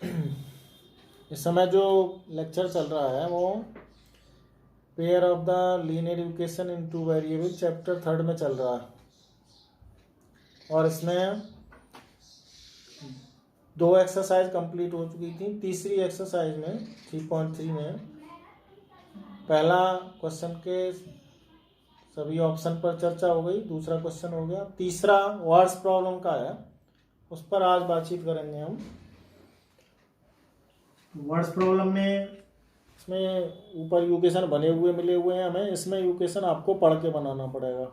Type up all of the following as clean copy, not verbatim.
इस समय जो लेक्चर चल रहा है वो pair of the linear equation in two variable chapter 3 में चल रहा है, और इसमें 2 एक्सरसाइज कंप्लीट हो चुकी थी। तीसरी एक्सरसाइज में 3.3 में पहला क्वेश्चन के सभी ऑप्शन पर चर्चा हो गई, दूसरा क्वेश्चन हो गया, तीसरा वर्ड्स प्रॉब्लम का है, उस पर आज बातचीत करेंगे हम। वर्ड्स प्रॉब्लम में इसमें ऊपर यूकेशन बने हुए मिले हुए हैं हमें, इसमें यूकेशन आपको पढ़ के बनाना पड़ेगा।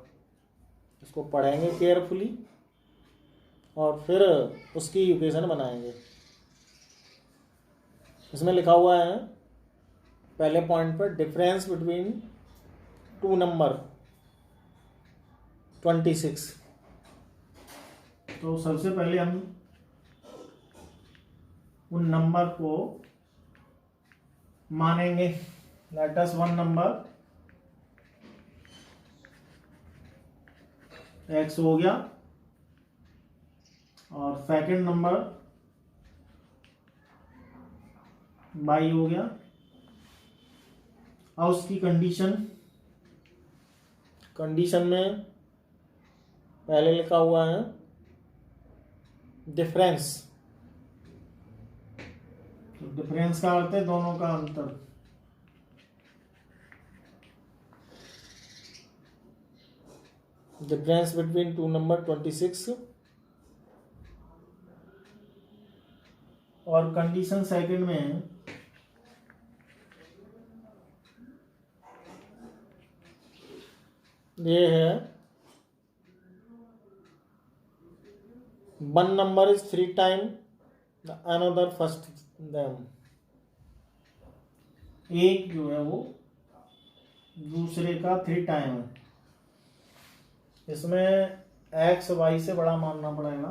इसको पढ़ेंगे केयरफुली और फिर उसकी यूकेशन बनाएंगे। इसमें लिखा हुआ है पहले पॉइंट पर, डिफरेंस बिटवीन 2 नंबर 26। तो सबसे पहले हम उन नंबर को मानेंगे। Let us one number x हो गया और सेकंड नंबर y हो गया। और उसकी कंडीशन में पहले लिखा हुआ है डिफरेंस। डिफरेंस का अर्थ है दोनों का अंतर। Difference between 2 number 26। और कंडीशन सेकंड में ये है 1 number is 3 time another first them. एक जो है वो दूसरे का 3 टाइम है। इसमें x y से बड़ा मानना पड़ेगा।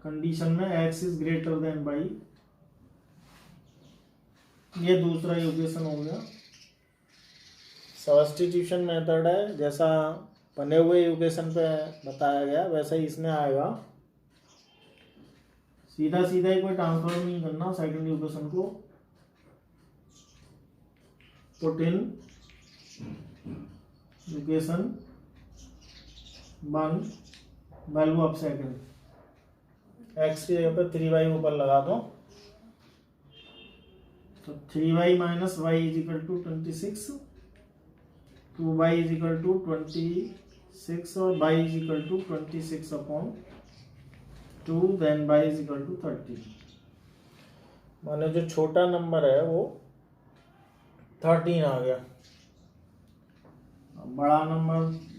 कंडीशन में x is greater than y। ये दूसरा इक्वेशन हो गया। सब्स्टिट्यूशन मेथड है, जैसा बने हुए इक्वेशन पे बताया गया वैसा ही इसमें आएगा। सीधा सीधा ही कोई ट्रांसफर नहीं करना। सेकंड इक्वेशन को put in equation 1 value of second. x की जगह पर 3y ऊपर लगा दो, तो 3y minus y is equal to 26, 2y is equal to 26 और y is equal to 26 upon 2, then y is equal to 30। माने जो छोटा नंबर है वो 13 आ गया। बड़ा नंबर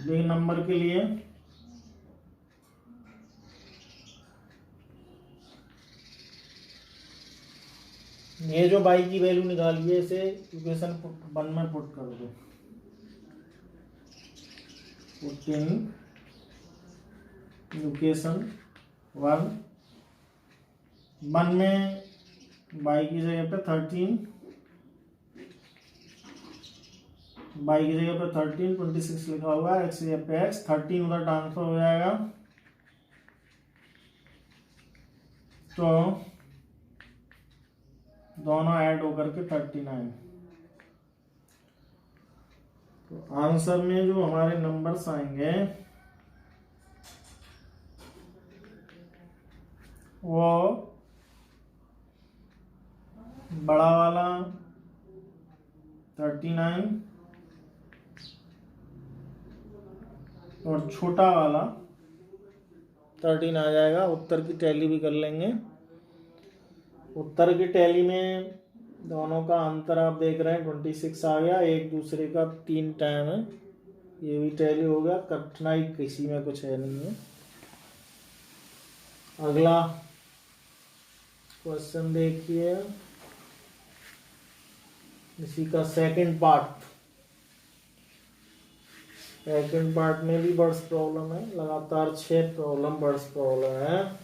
बिग नंबर के लिए ये जो y की वैल्यू निकाली है इसे इक्वेशन 1 में पुट कर दो। पुट इन इक्वेशन 1 में y की जगह पे 13, y की जगह पे 13, 26 लिखा हुआ है, x की जगह पे x, 13 उधर ट्रांसफर हो जाएगा तो दोनों ऐड होकर के 39। तो आंसर में जो हमारे नंबर्स आएंगे वो बड़ा वाला 39 और छोटा वाला 13 आ जाएगा। उत्तर की टैली भी कर लेंगे। उत्तर की टैली में दोनों का अंतर आप देख रहे हैं 26 आ गया, एक दूसरे का 3 टाइम है, ये भी टैली हो गया। कठिनाई किसी में कुछ है नहीं है। अगला क्वेश्चन देखिए, इसी का सेकंड पार्ट। सेकंड पार्ट में भी बर्ड्स प्रॉब्लम है, लगातार 6 प्रॉब्लम बर्ड्स प्रॉब्लम है।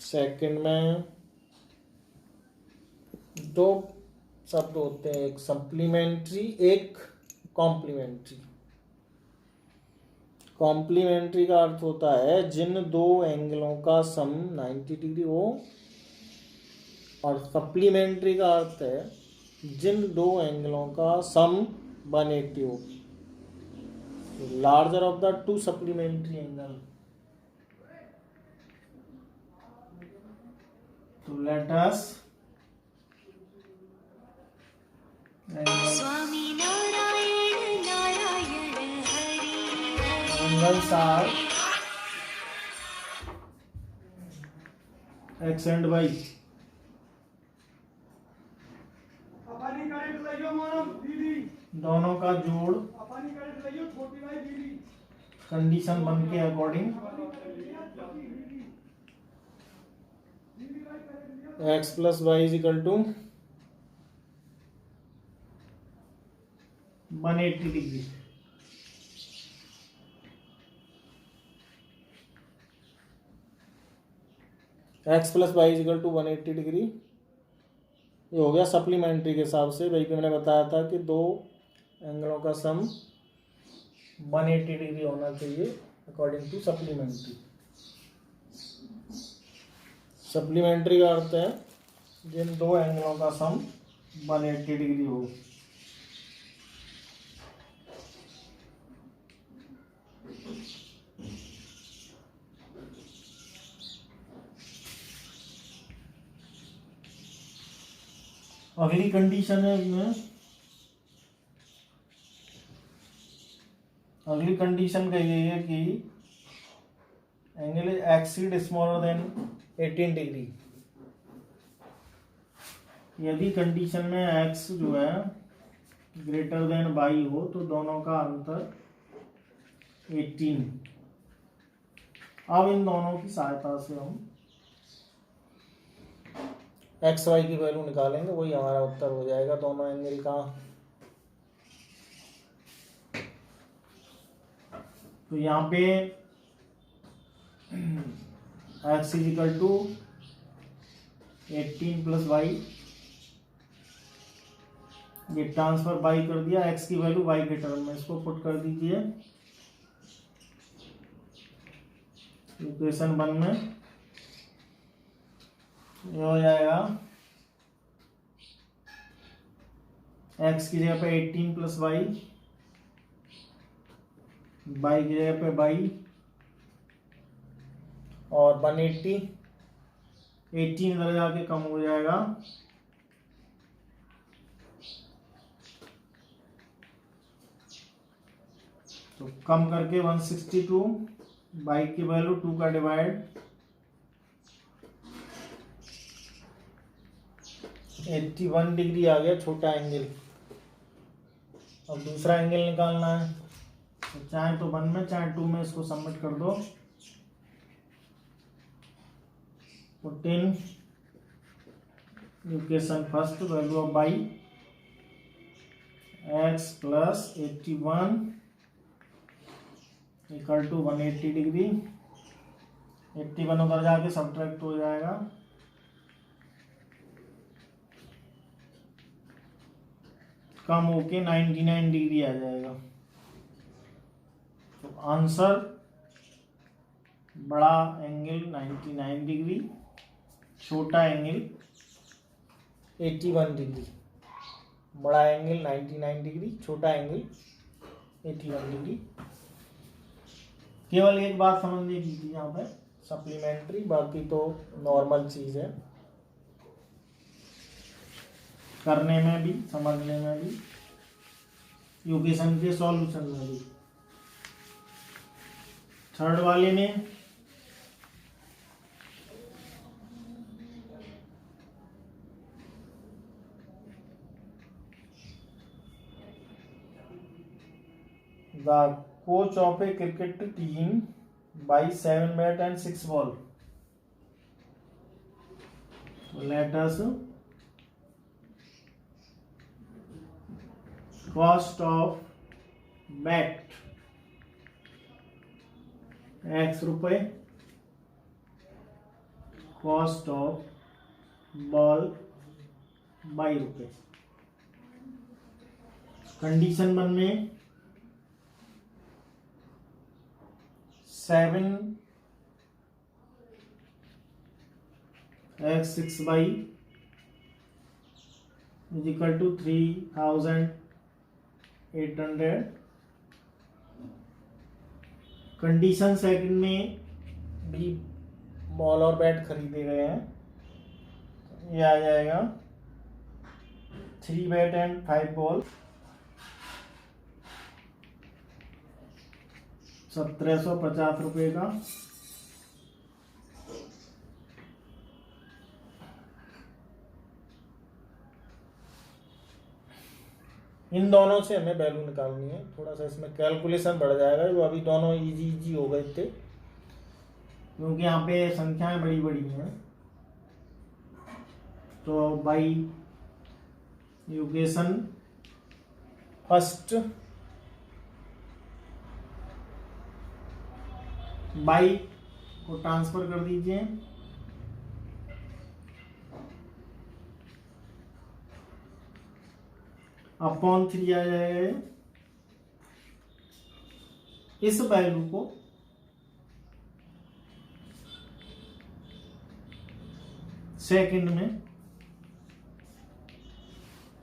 सेकंड में तो शब्द होते हैं, एक सप्लीमेंट्री एक कॉम्प्लीमेंट्री। कॉम्प्लीमेंट्री का अर्थ होता है जिन दो एंगलों का सम 90 डिग्री हो, और सप्लीमेंट्री का अर्थ है जिन दो एंगलों का सम 180 हो, larger of the two supplementary angle. तो let us Swami Narayan Narayan Hari angles are X and Y. दोनों का जोड़ कंडीशन बन के according X plus Y is equal to 180 degree. X plus Y is equal to 180 degree. ये हो गया सप्लीमेंट्री के हिसाब से। भाई मैंने बताया था कि दो एंगलों का सम 180 डिग्री होना चाहिए अकॉर्डिंग टू सप्लीमेंट्री। सप्लीमेंट्री का अर्थ है जिन दो एंगलों का सम 180 डिग्री हो। अगली कंडीशन है इसमें, अगली कंडीशन कही गई है कि angle exceed smaller than 18 degree. यदि कंडीशन में x जो है ग्रेटर देन y हो तो दोनों का अंतर 18। अब इन दोनों की सहायता से हम एक्स वाई की वैल्यू निकालेंगे, वही हमारा उत्तर हो जाएगा। दोनों एंगल का तो यहाँ पे x is equal to 18 plus y, ये ट्रांसफर बाई कर दिया, एक्स की वैल्यू वाई के टर्म में, इसको पुट कर दीजिए इक्वेशन 1 में। ये हो जाएगा एक्स की जगह पे 18 प्लस वाई, बाई की जगह पे बाई, और 180, 18 इधर जाके कम हो जाएगा, तो कम करके 162, बाई की वैल्यू 2 का डिवाइड 81 डिग्री आ गया छोटा एंगल। अब दूसरा एंगल निकालना है, तो चाहे तो 1 में चाहे 2 में इसको सबमिट कर दो। 14 equation first, value of by x plus 81 equal to 180 degree. 81 उधर जाके सब्ट्रैक्ट हो जाएगा, कम होके 99 डिग्री आ जाएगा। तो आंसर बड़ा एंगल 99 डिग्री, छोटा एंगल 81 डिग्री। बड़ा एंगल 99 डिग्री, छोटा एंगल 81 डिग्री। केवल एक बात समझने की थी यहाँ पे, सप्लीमेंट्री, बाकी तो नॉर्मल चीज है, करने में भी समझने में भी, इक्वेशन के सॉल्यूशन में भी। थर्ड वाले में the coach of A cricket team by 7 bat and 6 ball. Let us cost of bat x रुपए, कॉस्ट ऑफ बॉल y रुपए। कंडीशन 1 में 7x6y is equal to 3800। Condition second में भी बॉल और बैट खरीदे गए हैं। ये आ जाएगा 3 बैट एंड 5 बॉल 1750 रुपये का। इन दोनों से हमें वैल्यू निकालनी है। थोड़ा सा इसमें कैलकुलेशन बढ़ जाएगा, जो अभी दोनों इजी हो गए थे क्योंकि यहाँ पे संख्याएं बड़ी बड़ी हैं। तो बाई इक्वेशन फर्स्ट बाई को ट्रांसफर कर दीजिए, अपॉन 3 आ जाएगा। इस वैल्यू को सेकंड में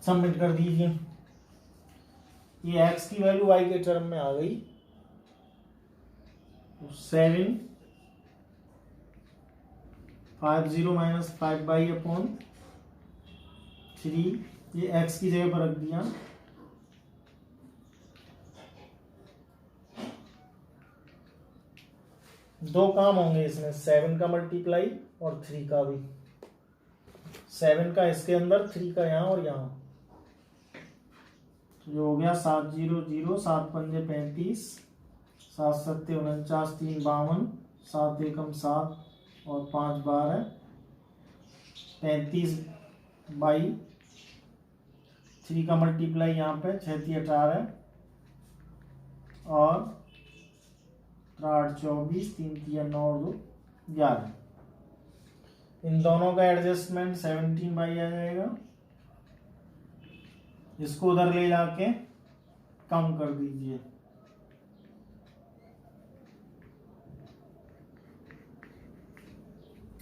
सबमिट कर दीजिए। ये x की वैल्यू y के टर्म में आ गई। 7 50 माइनस 5/3, ये x की जगह पर रख दिया। दो काम होंगे इसमें, 7 का मल्टीप्लाई और 3 का भी। 7 का इसके अंदर, 3 का यहाँ और यहाँ। जो हो गया 7 0 0, 7 पंजे 35, 7 सत्ते 49, 3 52, 7 एकम 7 और 5 12, 35/3 का मल्टीप्लाई यहाँ पे 6 18 और 8 24, 3 9 और 2 11। इन दोनों का एडजस्टमेंट 17/, आ जाएगा। इसको उधर ले जाके कम कर दीजिए।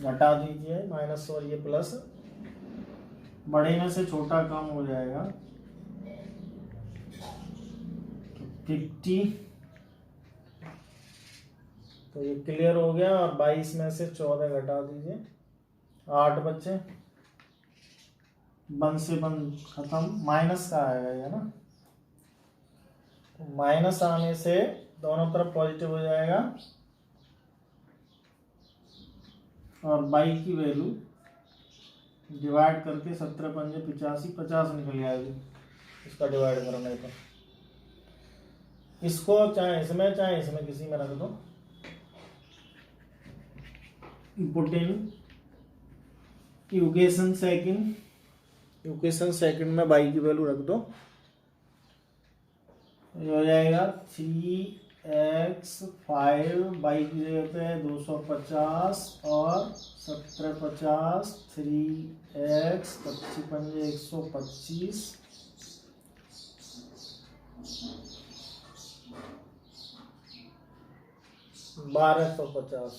घटा दीजिए माइनस और ये प्लस, बड़े में से छोटा कम हो जाएगा। 50, तो ये क्लियर हो गया। और 22 में से 14 घटा दीजिए, 8 बच्चे, 1 से 1 खत्म। माइनस का आएगा ये ना, तो माइनस आने से दोनों तरफ पॉजिटिव हो जाएगा और 22 की वैल्यू डिवाइड करके 17 पंजे 85, 50 निकल जाएगी इसका डिवाइड करने पर। इसको चाहे इसमें किसी में रख दो। पुट इन इक्वेशन सेकंड में 22 की वैल्यू रख दो। ये हो जाएगा 3x5, 22 की जगह पे 250 और 1750, 3x 25 पंजे 125, 1250।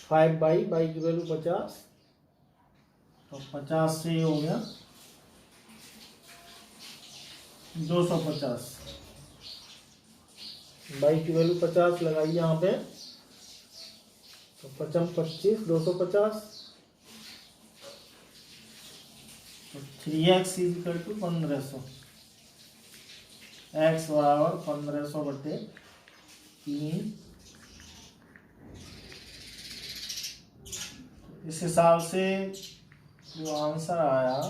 फाइव बाई की वैल्यू 50, तो 50 से हो गया 250। बाई की वैल्यू 50 लगाई यहाँ पे, तो 55 25, 250। तो 3x is equal to 1500, x बराबर 1500/3। इस हिसाब से जो आंसर आया,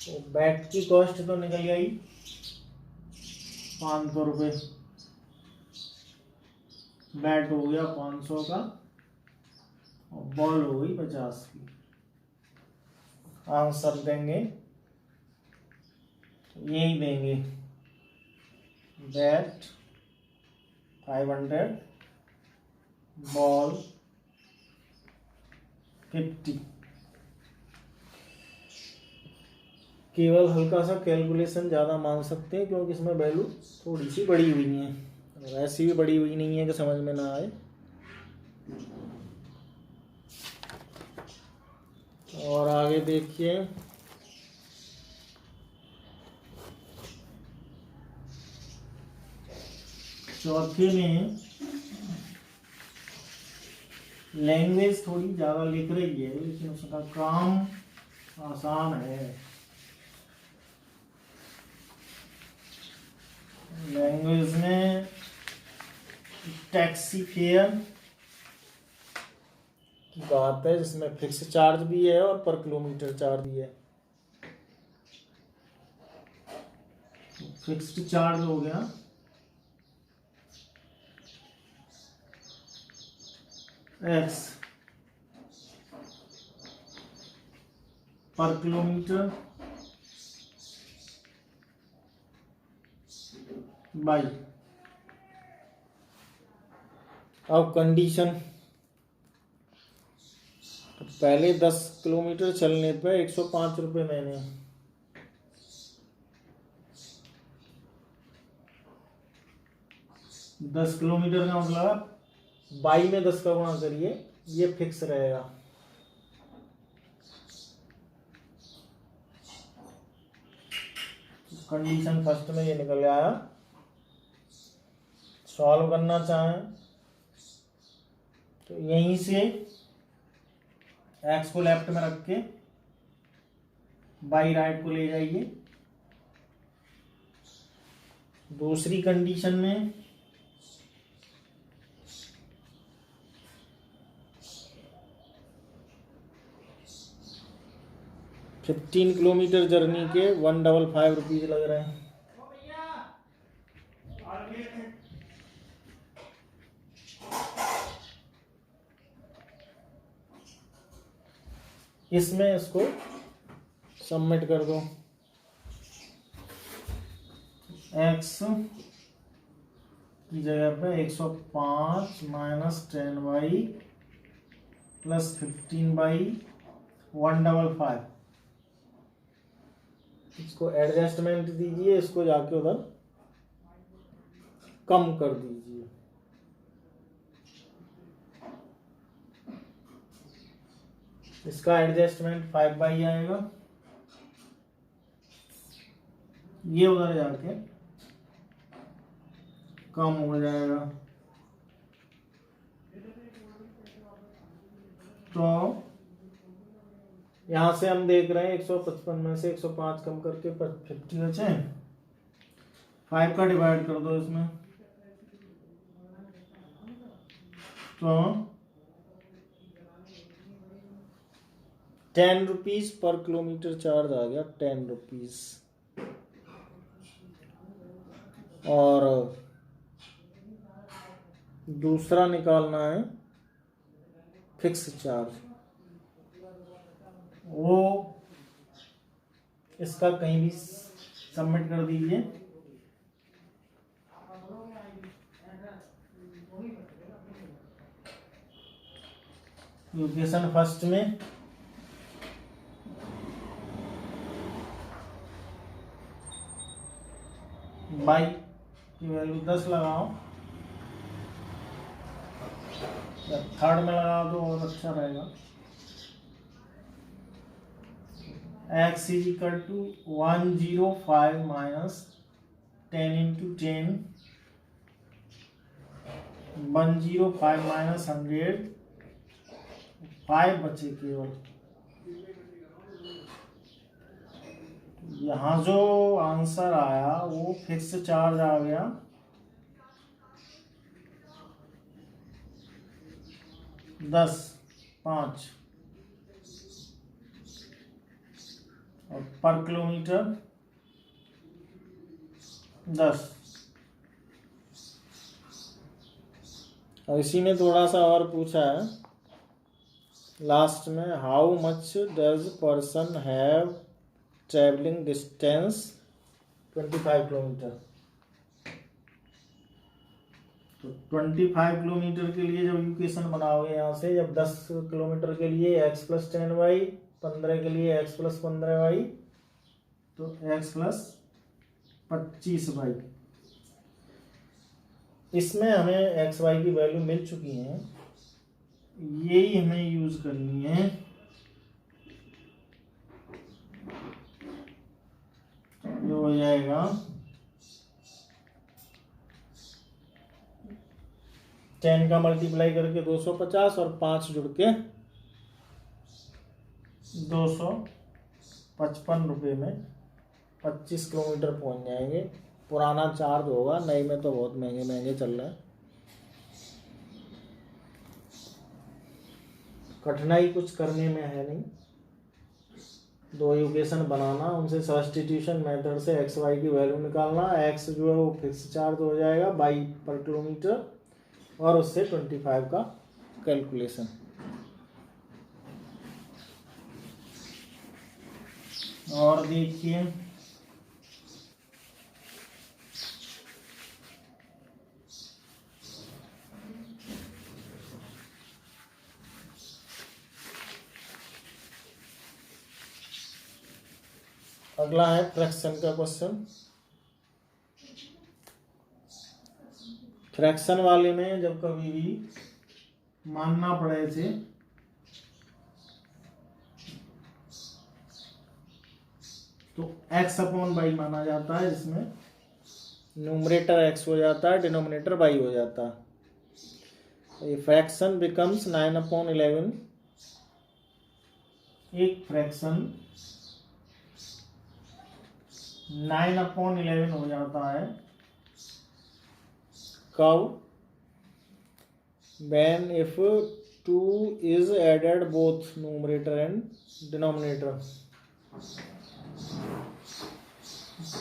तो बैट की कॉस्ट तो निकल गई 500 रुपये। बैट हो गया 500 का और बॉल हो गई 50 की। आंसर देंगे यही देंगे, बैट 500, बॉल 50। केवल हल्का सा कैलकुलेशन ज़्यादा मान सकते हैं क्योंकि इसमें वैल्यू थोड़ी सी बड़ी हुई है, और ऐसी भी बड़ी हुई नहीं है कि समझ में ना आए। और आगे देखिए, चौथे में लैंग्वेज थोड़ी ज़्यादा लिख रही है, लेकिन उसका काम आसान है। लैंग्वेज में टैक्सी फेयर की बात है, जिसमें फिक्स चार्ज भी है और पर किलोमीटर चार्ज भी है। फिक्स्ड चार्ज हो गया x पर किलोमीटर बाई। अब कंडीशन, तो पहले 10 किलोमीटर चलने पे 105 रुपये मैंने, दस किलोमीटर का मतलब बाई में 10 का गुणा करिए, ये फिक्स रहेगा। कंडीशन फर्स्ट में ये निकल आया। सॉल्व करना चाहें तो यहीं से x को लेफ्ट में रख के बाई राइट को ले जाइए। दूसरी कंडीशन में ₹15 किलोमीटर जर्नी के 155 रुपीज लग रहे हैं। इसमें इसको सबमिट कर दो। x की जगह पे 105 माइनस 10y प्लस 15/155। इसको एडजस्टमेंट दीजिए, इसको जाके उधर कम कर दीजिए। इसका एडजस्टमेंट 5/, आएगा, ये उधर जाके कम हो जाएगा। तो यहां से हम देख रहे हैं 155 में से 105 कम करके 50 बचे। 5 का डिवाइड कर दो इसमें, तो 10 रुपीज पर किलोमीटर चार्ज आ गया, 10 रुपीज। और दूसरा निकालना है फिक्स चार्ज, वो इसका कहीं भी सबमिट कर दीजिए। लोकेशन फर्स्ट में बाई की वैल्यू 10 लगाओ, या थर्ड में लगाओ तो और अच्छा रहेगा। x is equal to 105 minus 10 into 10, 105 minus 100, 5 बचे केवल। यहाँ जो आंसर आया वो फिक्स चार्ज आ गया 10/5 और पर किलोमीटर 10। और इसी में थोड़ा सा और पूछा है लास्ट में, how much does person have travelling distance 25 kilometre. तो 25 किलोमीटर के लिए जब इक्वेशन बनाओगे यहाँ से, जब 10 किलोमीटर के लिए x प्लस 10y, 15 के लिए x प्लस 15y, तो x प्लस 25y। इसमें हमें x y की वैल्यू मिल चुकी है, यही हमें यूज करनी है। ये हो जाएगा 10 का मल्टीप्लाई करके 250 और 5 जुड़ के 255 रुपये में 25 किलोमीटर पहुंच जाएंगे। पुराना चार्ज होगा, नए में तो बहुत महंगे महंगे चल रहे हैं। कठिनाई कुछ करने में है नहीं, दो इक्वेशन बनाना, उनसे सब्स्टिट्यूशन मेथड से एक्स वाई की वैल्यू निकालना। एक्स जो है वो फिक्स चार्ज हो जाएगा बाई पर किलोमीटर, और उससे 25 का कैलकुलेशन। और देखिए अगला है फ्रैक्शन का क्वेश्चन। फ्रैक्शन वाले में जब कभी भी मानना पड़े थे तो x अपॉन बाई माना जाता है, जिसमें न्यूमरेटर x हो जाता है, डिनोमिनेटर y हो जाता है। ये फ्रैक्शन बिकम्स 9/11। एक फ्रैक्शन 9/11 हो जाता है कब? when if 2 is added both numerator and denominator।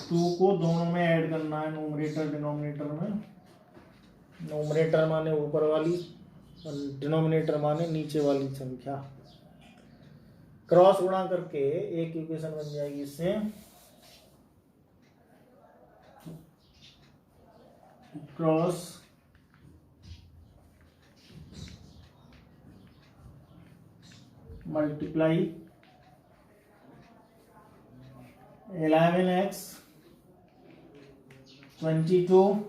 2 को दोनों में ऐड करना है, न्यूमरेटर डिनोमिनेटर में। न्यूमरेटर माने ऊपर वाली, डिनोमिनेटर माने नीचे वाली संख्या। क्रॉस गुणा करके एक इक्वेशन बन जाएगी इससे। Cross multiply 11x 22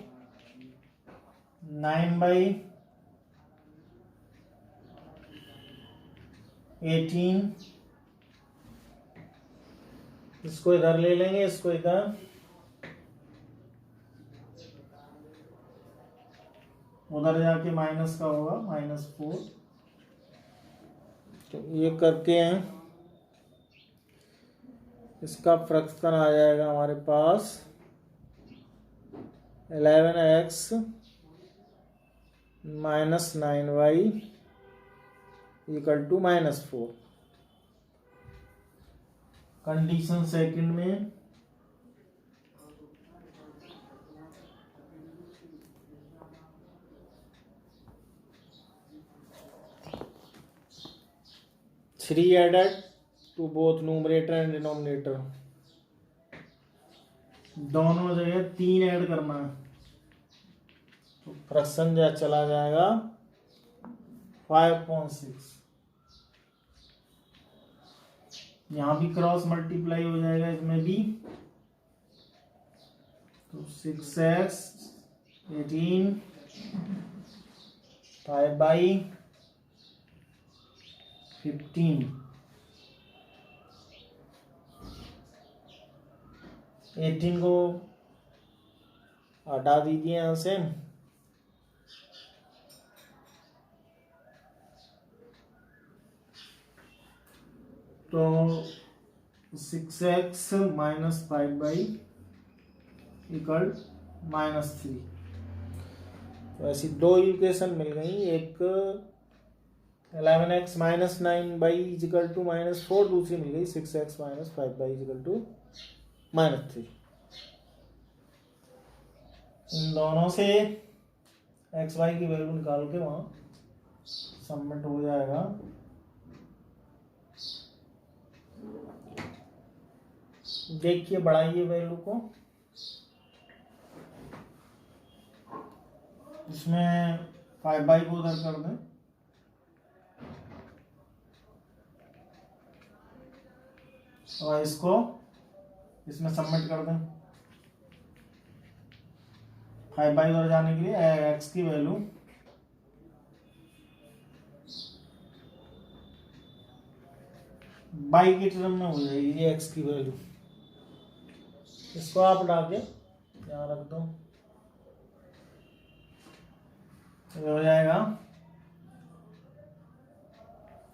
9/18। इसको इधर ले लेंगे, इसको इधर, उधर जाके माइनस का होगा -4। तो ये करते हैं, इसका फ्रैक्शन आ जाएगा हमारे पास 11x - 9y = -4। कंडीशन सेकंड में three added to both numerator and denominator, दोनों जगह 3 ऐड करना है, तो फ्रैक्शन जो चला जाएगा 5/6। यहाँ भी क्रॉस मल्टीप्लाई हो जाएगा, इसमें भी, तो 6x 18 5/15। 18 को हटा दीजिए यहाँ से, तो 6x - 5/3। तो ऐसी दो इक्वेशन मिल गई, एक 11x - 9y = -4, दूसरी मिल गई 6x - 5y = -3। इन दोनों से एक्स वाई की वैल्यू निकाल के वहाँ सबमिट हो जाएगा। देखिए बढ़ाइए वैल्यू को, इसमें 5/, को उधर कर दें और इसको इसमें सबमिट कर दें। 5/, उधर जाने के लिए x की वैल्यू बाई की टर्म में हो जाएगी ये x की वैल्यू। इसको आप हटा के यहाँ रख दो, ये हो जाएगा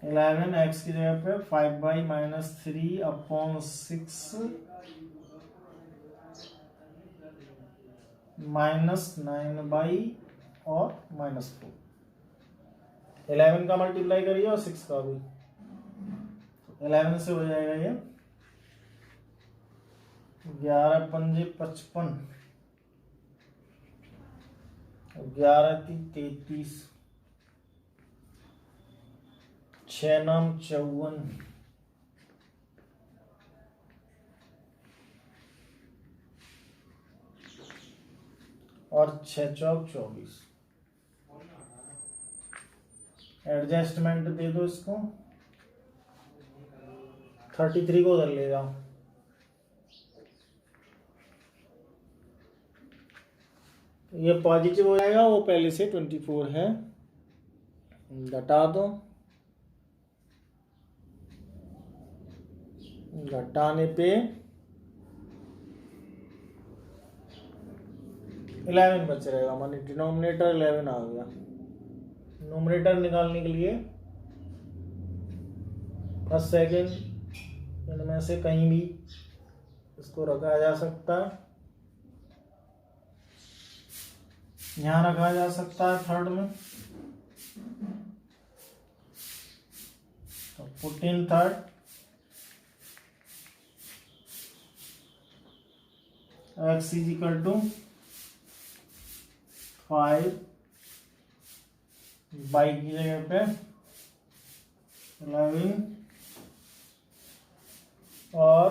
11x की जगह पे 5/- 3/6 -9/, और -4। 11 का मल्टीप्लाई करिए और 6 का भी। 11 से हो जाएगा ये 11 पंजे 55, 11 × 33, 6 9 54, और 6 चौक 24। एडजस्टमेंट दे दो इसको, 33 को उधर ले जाओ। ये पॉजिटिव हो जाएगा, वो पहले से 24 है, घटा दो। घटाने पे 11 बच रहेगा, माने डिनोमिनेटर 11 आ गया। नोमिनेटर निकालने के लिए फर्स्ट सेकेंड इनमें से कहीं भी इसको रखा जा सकता है, यहाँ रखा जा सकता है थर्ड में, तो 14 थर्ड x = 5/, की जगह पे 11 और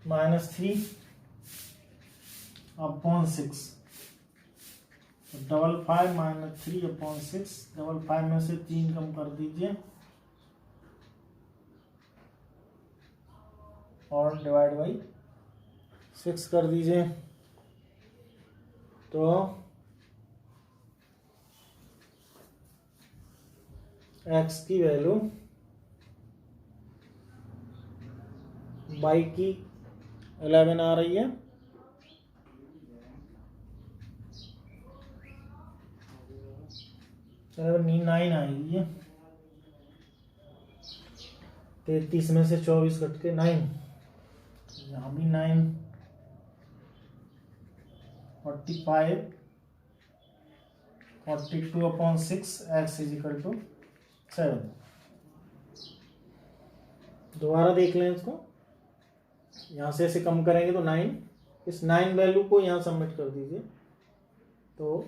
-3/6, 55 - 3/6, 55 में से 3 कम कर दीजिए और डिवाइड बाई 6 कर दीजिए, तो x की वैल्यू y की 11 आ रही है, चलो 9 आएगी। 33 में से 24 कट के 9, यहाँ भी 9, 45, 42/6, x = 7। दोबारा देख लें इसको, यहाँ से ऐसे कम करेंगे तो 9, इस 9 वैल्यू को यहाँ सबमिट कर दीजिए, तो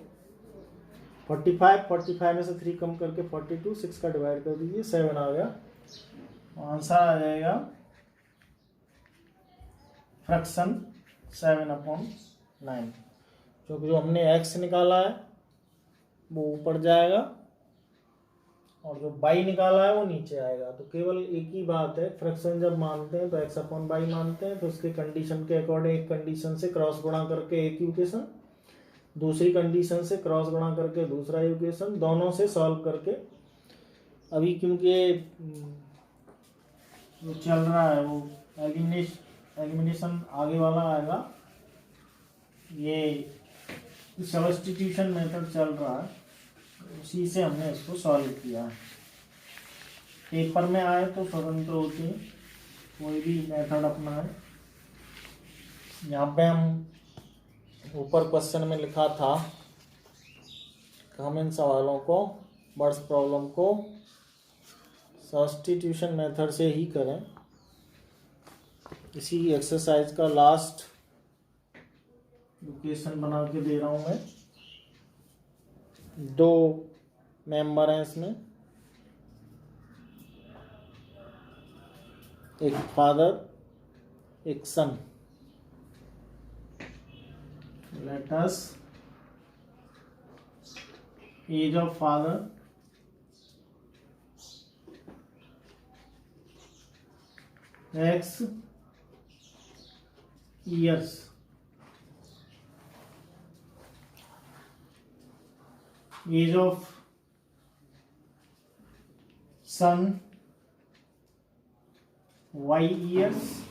45 में से 3 कम करके 42, 6 का डिवाइड कर दीजिए, 7 आ गया। आंसर आ जाएगा फ्रैक्शन 7/9, क्योंकि जो हमने x निकाला है वो ऊपर जाएगा और जो y निकाला है वो नीचे आएगा। तो केवल एक ही बात है, फ्रैक्शन जब मानते हैं तो x/y मानते हैं, तो उसके कंडीशन के अकॉर्डिंग एक कंडीशन से क्रॉस गुणा करके एक इक्वेशन, दूसरी कंडीशन से क्रॉस गुणा करके दूसरा इक्वेशन, दोनों से सॉल्व करके। अभी क्योंकि जो चल रहा है वो एलिमिनेशन आगे वाला आएगा, ये सब्स्टिट्यूशन मेथड चल रहा है, उसी से हमने इसको सॉल्व किया है। पेपर में आए तो स्वतंत्र होते हैं, कोई भी मेथड अपना है। यहाँ पे हम ऊपर क्वेश्चन में लिखा था कि हम इन सवालों को, बर्ड्स प्रॉब्लम को सब्स्टिट्यूशन मेथड से ही करें। इसी एक्सरसाइज का लास्ट लोकेशन बना के दे रहा हूँ मैं। 2 मेंबर हैं इसमें, एक फादर एक son. Let us age of father x years, age of son y years,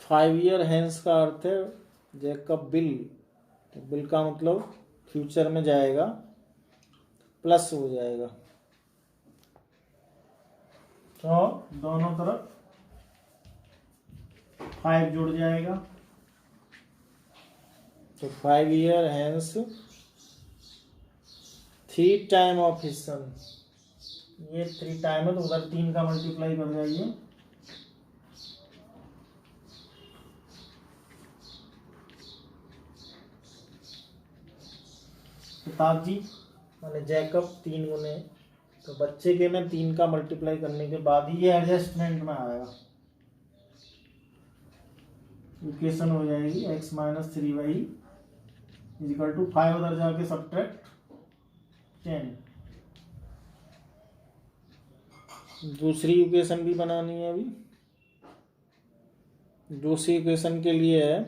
5 year hence का अर्थ है जैकब बिल, तो बिल का मतलब फ्यूचर में जाएगा, प्लस हो जाएगा, तो दोनों तरफ 5 जुड़ जाएगा, तो 5 year hence 3 time of his son, ये 3 टाइम है तो उधर 3 का मल्टीप्लाई कर जाइए, पिताजी माने जैकब 3 गुने, तो बच्चे के में 3 का मल्टीप्लाई करने के बाद ही ये एडजस्टमेंट में आएगा, इक्वेशन हो जाएगी x minus 3y is equal to 5 उधर जाके सब्ट्रैक्ट 10। दूसरी इक्वेशन भी बनानी है अभी। दूसरी इक्वेशन के लिए है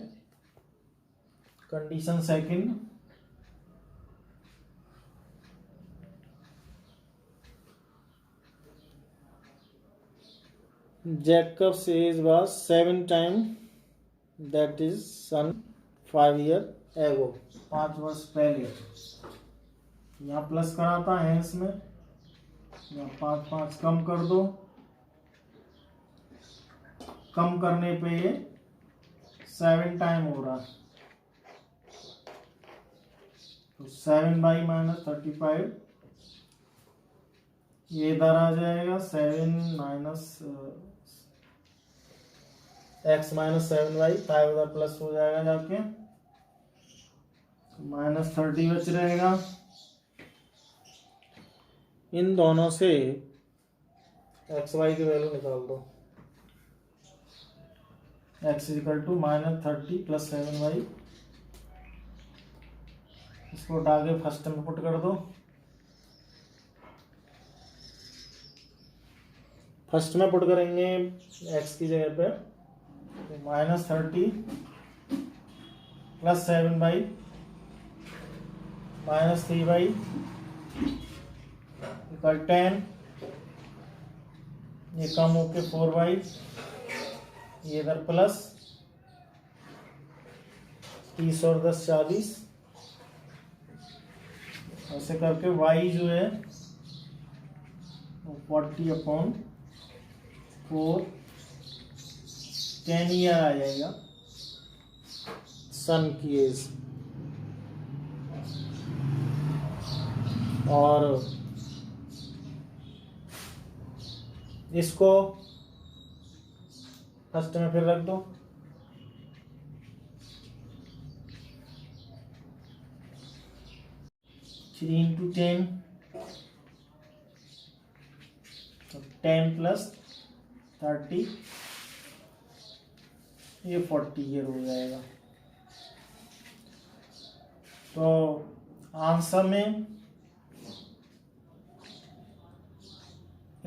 condition second, Jacob's age was 7 times that is son 5 year ago, 5 वर्ष पहले। यहाँ प्लस कराता है इसमें, यहाँ 5 कम कर दो, कम करने पे ये 7 टाइम हो रहा है, तो 7/-35 ये इधर आ जाएगा, 7 माइनस x माइनस 7y, 5 उधर प्लस हो जाएगा जाके, -30 बच रहेगा। इन दोनों से एक्स वाई की वैल्यू निकाल दो, x इक्वल टू -30 + 7y, इसको उठा के फर्स्ट में पुट कर दो, फर्स्ट में पुट करेंगे x की जगह पे, तो -30 + 7y -3y इक्वल 10, ये कम होके 4y, ये इधर प्लस 30 और 10 40, ऐसे करके y जो है 40/4 10 ईयर आ जाएगा सन की एज। और इसको फर्स्ट में फिर रख दो, थ्री इंटू 10, 10 + 30, ये 40 ईयर हो जाएगा। तो आंसर में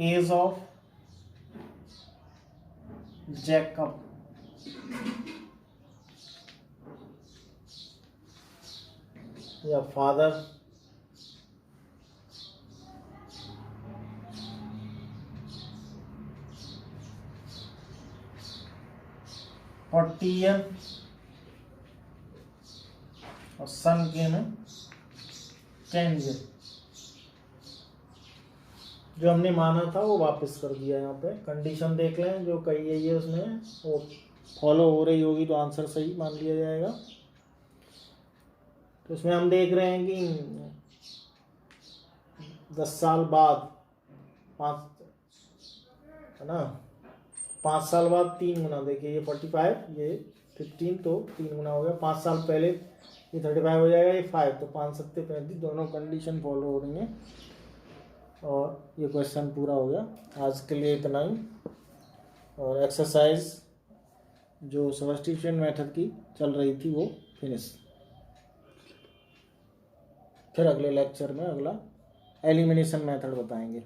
एज ऑफ जैकब या फादर $40 ईयर और सन के में 10 ईयर। जो हमने माना था वो वापस कर दिया। यहाँ पे कंडीशन देख लें, जो कही गई है उसमें वो फॉलो हो रही होगी तो आंसर सही मान लिया जाएगा। तो इसमें हम देख रहे हैं कि 10 साल बाद 5 है ना, 5 साल बाद 3 गुना, देखिए ये 45, ये 15, तो 3 गुना हो गया। 5 साल पहले ये 35 हो जाएगा, ये 5, तो 5 7 35, दोनों कंडीशन फॉलो हो रही हैं। और ये क्वेश्चन पूरा हो गया। आज के लिए इतना ही। और एक्सरसाइज जो सब्स्टिट्यूशन मेथड की चल रही थी वो फिनिश। फिर अगले लेक्चर में अगला एलिमिनेशन मेथड बताएंगे।